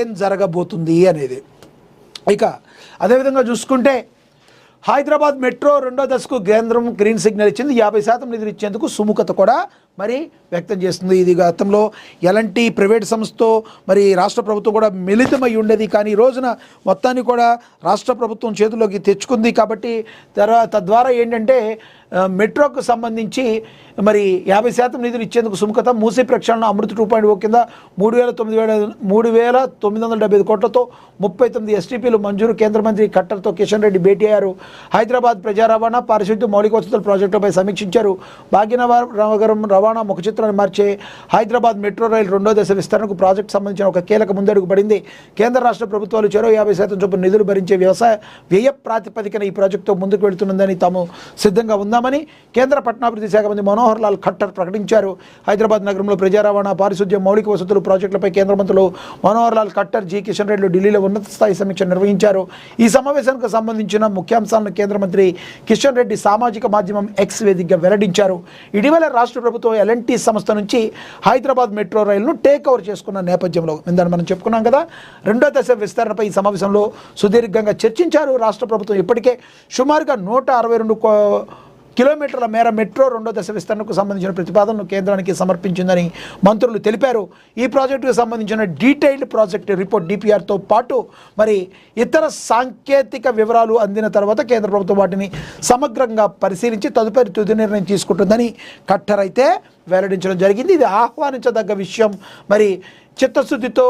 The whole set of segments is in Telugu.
ఏం జరగబోతుంది అనేది. ఇక అదేవిధంగా చూసుకుంటే హైదరాబాద్ మెట్రో రెండో దశకు కేంద్రం గ్రీన్ సిగ్నల్ ఇచ్చింది. 50% నిధులు ఇచ్చేందుకు సుముఖత కూడా మరి వ్యక్తం చేస్తుంది. ఇది గతంలో ఎలాంటి ప్రైవేట్ సంస్థతో మరి రాష్ట్ర ప్రభుత్వం కూడా మిళితమై ఉండేది, కానీ ఈ రోజున మొత్తాన్ని కూడా రాష్ట్ర ప్రభుత్వం చేతుల్లోకి తెచ్చుకుంది. కాబట్టి తద్వారా ఏంటంటే మెట్రోకు సంబంధించి మరి 50% నిధులు ఇచ్చేందుకు సుముఖత. మూసీ ప్రక్షాళన అమృత్ 2.0 కింద 3,975 కోట్లతో 39 ఎస్టీపీలు మంజూరు. కేంద్ర మంత్రి ఖట్టర్తో కిషన్ రెడ్డి భేటీ అయ్యారు. హైదరాబాద్ ప్రజా రవాణా పారిశుద్ధ్య మౌలిక వసతుల ప్రాజెక్టులపై సమీక్షించారు. భాగ్యనగరం రవాణా ముఖ చిత్రాన్ని మార్చే హైదరాబాద్ మెట్రో రైలు రెండో దశ విస్తరణకు ప్రాజెక్టు సంబంధించిన ఒక కీలక ముందడుగు పడింది. కేంద్ర రాష్ట్ర ప్రభుత్వాలు చెరో 50% చొప్పున నిధులు భరించే వ్యయ ప్రాతిపదికన ఈ ప్రాజెక్టుతో ముందుకు వెళుతున్నదని తాము సిద్ధంగా ఉందామని కేంద్ర పట్టణాభివృద్ధి శాఖ మంత్రి మనోహర్ లాల్ ఖట్టర్ ప్రకటించారు. హైదరాబాద్ నగరంలో ప్రజా రవాణా పారిశుద్ధ్య మౌలిక వసతులు ప్రాజెక్టులపై కేంద్ర మంత్రులు మనోహర్ లాల్ ఖట్టర్, జి కిషన్ రెడ్డి ఢిల్లీలో ఉన్నత స్థాయి సమీక్ష నిర్వహించారు. ఈ సమావేశానికి సంబంధించిన ముఖ్యాంశాలను కేంద్ర మంత్రి కిషన్ రెడ్డి సామాజిక మాధ్యమం ఎక్స్ వేదికగా వెల్లడించారు. ఇటీవల రాష్ట్ర ప్రభుత్వం ఎల్ఎన్టీ సంస్థ నుంచి హైదరాబాద్ మెట్రో రైలును టేక్ ఓవర్ చేసుకున్న నేపథ్యంలో ఇందని మనం చెప్పుకున్నాం కదా, రెండో దశ విస్తరణపై ఈ సమావేశంలో సుదీర్ఘంగా చర్చించారు. రాష్ట్ర ప్రభుత్వం ఇప్పటికే సుమారుగా 162 కిలోమీటర్ల మేర మెట్రో రెండో దశ విస్తరణకు సంబంధించిన ప్రతిపాదనను కేంద్రానికి సమర్పించిందని మంత్రులు తెలిపారు. ఈ ప్రాజెక్టుకు సంబంధించిన డీటెయిల్డ్ ప్రాజెక్ట్ రిపోర్ట్ డిపిఆర్తో పాటు మరి ఇతర సాంకేతిక వివరాలు అందిన తర్వాత కేంద్ర ప్రభుత్వం వాటిని సమగ్రంగా పరిశీలించి తదుపరి తుది నిర్ణయం తీసుకుంటుందని ఖట్టర్ అయితే వెల్లడించడం జరిగింది. ఇది ఆహ్వానించదగ్గ విషయం. మరి చిత్తశుద్ధితో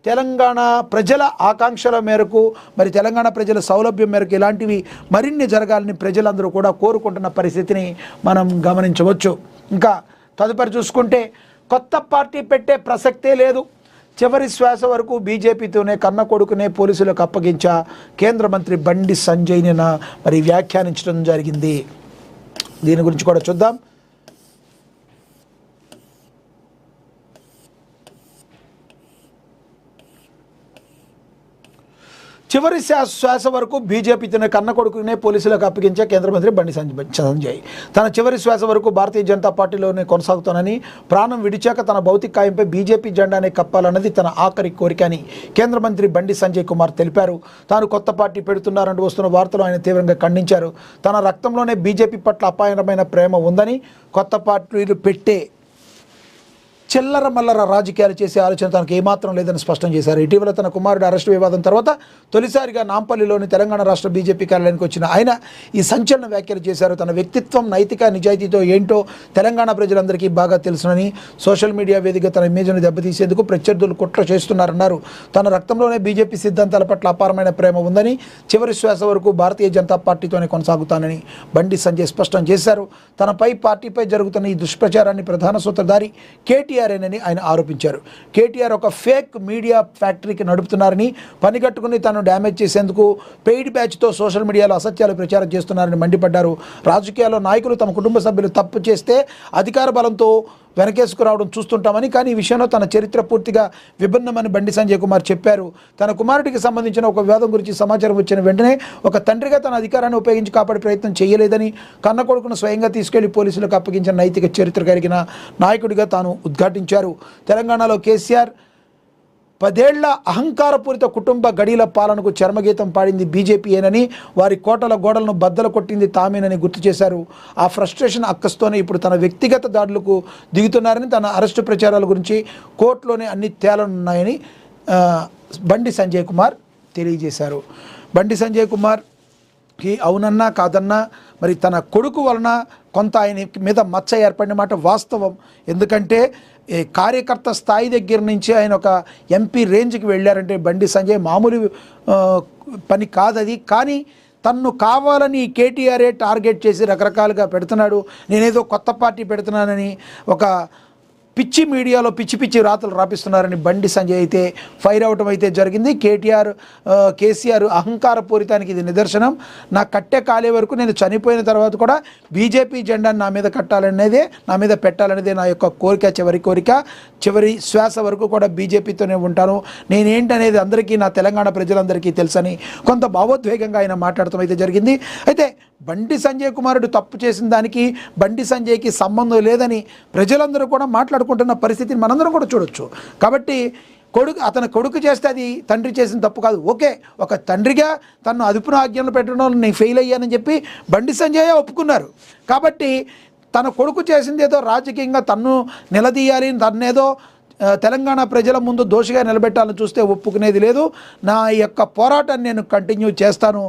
తెలంగాణ ప్రజల ఆకాంక్షల మేరకు మరి తెలంగాణ ప్రజల సౌలభ్యం మేరకు ఇలాంటివి మరిన్ని జరగాలని ప్రజలందరూ కూడా కోరుకుంటున్న పరిస్థితిని మనం గమనించవచ్చు. ఇంకా తదుపరి చూసుకుంటే కొత్త పార్టీ పెట్టే ప్రసక్తే లేదు. చివరి శ్వాస వరకు బీజేపీతోనే కన్న కొడుకునే పోలీసులకు అప్పగించా కేంద్ర మంత్రి బండి సంజయ్ నిన్న మరి వ్యాఖ్యానించడం జరిగింది. దీని గురించి కూడా చూద్దాం. చివరి శ్వాస వరకు బీజేపీతోనే కన్న కొడుకునే పోలీసులకు అప్పగించే కేంద్ర మంత్రి బండి సంజయ్ తన చివరి శ్వాస వరకు భారతీయ జనతా పార్టీలోనే కొనసాగుతానని, ప్రాణం విడిచాక తన భౌతిక కాయంపై బీజేపీ జెండానే కప్పాలన్నది తన ఆఖరి కోరిక అని కేంద్ర మంత్రి బండి సంజయ్ కుమార్ తెలిపారు. తాను కొత్త పార్టీ పెడుతున్నారంటూ వస్తున్న వార్తలు ఆయన తీవ్రంగా ఖండించారు. తన రక్తంలోనే బీజేపీ పట్ల అపారమైన ప్రేమ ఉందని, కొత్త పార్టీలు పెట్టే చిల్లర మల్లర రాజకీయాలు చేసే ఆలోచన తనకు ఏమాత్రం లేదని స్పష్టం చేశారు. ఇటీవల తన కుమారుడు అరెస్టు వివాదం తర్వాత తొలిసారిగా నాంపల్లిలోని తెలంగాణ రాష్ట్ర బీజేపీ కార్యాలయానికి వచ్చిన ఆయన ఈ సంచలన వ్యాఖ్యలు చేశారు. తన వ్యక్తిత్వం, నైతిక నిజాయితీతో ఏంటో తెలంగాణ ప్రజలందరికీ బాగా తెలుసునని, సోషల్ మీడియా వేదికగా తన ఇమేజ్ను దెబ్బతీసేందుకు ప్రత్యర్థులు కుట్ర చేస్తున్నారన్నారు. తన రక్తంలోనే బీజేపీ సిద్ధాంతాల పట్ల అపారమైన ప్రేమ ఉందని, చివరి శ్వాస వరకు భారతీయ జనతా పార్టీతోనే కొనసాగుతానని బండి సంజయ్ స్పష్టం చేశారు. తనపై పార్టీపై జరుగుతున్న ఈ దుష్ప్రచారాన్ని ప్రధాన సూత్రధారి కేటీఆర్ అని ఆయన ఆరోపించారు. కేటీఆర్ ఒక ఫేక్ మీడియా ఫ్యాక్టరీకి నడుపుతున్నారని, పని కట్టుకుని తను డ్యామేజ్ చేసేందుకు పెయిడ్ బ్యాచ్తో సోషల్ మీడియాలో అసత్యాలు ప్రచారం చేస్తున్నారని మండిపడ్డారు. రాజకీయాల్లో నాయకులు తమ కుటుంబ సభ్యులు తప్పు చేస్తే అధికార బలంతో వెనకేసుకురావడం చూస్తుంటామని, కానీ ఈ విషయంలో తన చరిత్ర పూర్తిగా విభిన్నమని బండి సంజయ్ కుమార్ చెప్పారు. తన కుమారుడికి సంబంధించిన ఒక వివాదం గురించి సమాచారం వచ్చిన వెంటనే ఒక తండ్రిగా తన అధికారాన్ని ఉపయోగించి కాపాడే ప్రయత్నం చేయలేదని, కన్న కొడుకును స్వయంగా తీసుకెళ్లి పోలీసులకు అప్పగించిన నైతిక చరిత్ర కలిగిన నాయకుడిగా తాను ఉద్ఘాటించారు. తెలంగాణలో కేసీఆర్ 10 ఏళ్ల అహంకారపూరిత కుటుంబ గడీల పాలనకు చర్మగీతం పాడింది బీజేపీయేనని, వారి కోటల గోడలను బద్దలు కొట్టింది తామేనని గుర్తు చేశారు. ఆ ఫ్రస్ట్రేషన్ అక్కస్తోనే ఇప్పుడు తన వ్యక్తిగత దాడులకు దిగుతున్నారని, తన అరెస్టు ప్రచారాల గురించి కోర్టులోనే అన్ని తేలనున్నాయని బండి సంజయ్ కుమార్ తెలియజేశారు. బండి సంజయ్ కుమార్కి అవునన్నా కాదన్నా మరి తన కొడుకు వలన కొంత ఆయన మీద మచ్చ ఏర్పడిన మాట వాస్తవం. ఎందుకంటే కార్యకర్త స్థాయి దగ్గర నుంచి ఆయన ఒక ఎంపీ రేంజ్కి వెళ్ళారంటే బండి సంజయ్ మామూలు పని కాదది. కానీ తన్ను కావాలని కేటీఆర్ఏ టార్గెట్ చేసి రకరకాలుగా పెడుతున్నాడు. నేనేదో కొత్త పార్టీ పెడుతున్నానని ఒక పిచ్చి మీడియాలో పిచ్చి రాతలు రాపిస్తున్నారని బండి సంజయ్ అయితే ఫైర్ అవటం అయితే జరిగింది. కేసీఆర్ అహంకారపూరితానికి ఇది నిదర్శనం. నా కట్టె కాలే వరకు నేను చనిపోయిన తర్వాత కూడా బీజేపీ జెండాను నా మీద కట్టాలనేదే, నా మీద పెట్టాలనేదే నా యొక్క కోరిక, చివరి శ్వాస వరకు కూడా బీజేపీతోనే ఉంటాను. నేనేంటనేది అందరికీ, నా తెలంగాణ ప్రజలందరికీ తెలుసని కొంత భావోద్వేగంగా ఆయన మాట్లాడటం అయితే జరిగింది. అయితే బండి సంజయ్ కుమారుడు తప్పు చేసిన దానికి బండి సంజయ్కి సంబంధం లేదని ప్రజలందరూ కూడా మాట్లాడుకుంటున్న పరిస్థితిని మనందరం కూడా చూడొచ్చు. కాబట్టి అతని కొడుకు చేస్తే అది తండ్రి చేసిన తప్పు కాదు. ఓకే, ఒక తండ్రిగా తను అదుపున ఆజ్ఞలు పెట్టడం నేను ఫెయిల్ అయ్యానని చెప్పి బండి సంజయ్ ఒప్పుకున్నారు. కాబట్టి తన కొడుకు చేసింది ఏదో రాజకీయంగా తన్ను నిలదీయాలి, తన్నేదో తెలంగాణ ప్రజల ముందు దోషిగా నిలబెట్టాలని చూస్తే ఒప్పుకునేది లేదు. నా యొక్క పోరాటాన్ని నేను కంటిన్యూ చేస్తాను,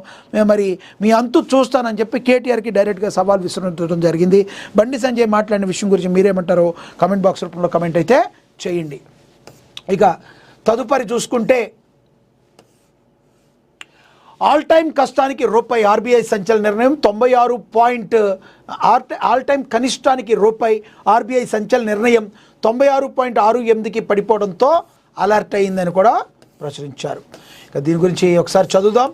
మరి మీ అంతు చూస్తానని చెప్పి కేటీఆర్కి డైరెక్ట్గా సవాల్ విసురుతుండడం జరిగింది. బండి సంజయ్ మాట్లాడిన విషయం గురించి మీరేమంటారో కామెంట్ బాక్స్ రూపంలో కామెంట్ అయితే చేయండి. ఇక తదుపరి చూసుకుంటే ఆల్ టైమ్ కష్టానికి రూపాయి ఆర్బీఐ సంచలన నిర్ణయం. 96 ఆల్ టైమ్ కనిష్టానికి రూపాయి ఆర్బీఐ సంచలన నిర్ణయం 96.68కి పడిపోవడంతో అలర్ట్ అయిందని కూడా ప్రచురించారు. ఇక దీని గురించి ఒకసారి చదువుదాం.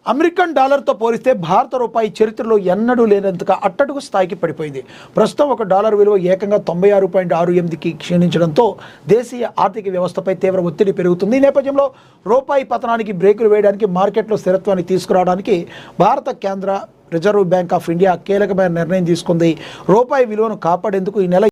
అమెరికన్ డాలర్తో పోలిస్తే భారత రూపాయి చరిత్రలో ఎన్నడూ లేనంతగా అట్టడుగు స్థాయికి పడిపోయింది. ప్రస్తుతం ఒక డాలర్ విలువ ఏకంగా 96.68కి క్షీణించడంతో దేశీయ ఆర్థిక వ్యవస్థపై తీవ్ర ఒత్తిడి పెరుగుతుంది. ఈ నేపథ్యంలో రూపాయి పతనానికి బ్రేకులు వేయడానికి, మార్కెట్లో స్థిరత్వాన్ని తీసుకురావడానికి భారత కేంద్ర రిజర్వ్ బ్యాంక్ ఆఫ్ ఇండియా కీలకమైన నిర్ణయం తీసుకుంది. రూపాయి విలువను కాపాడేందుకు ఈ నెల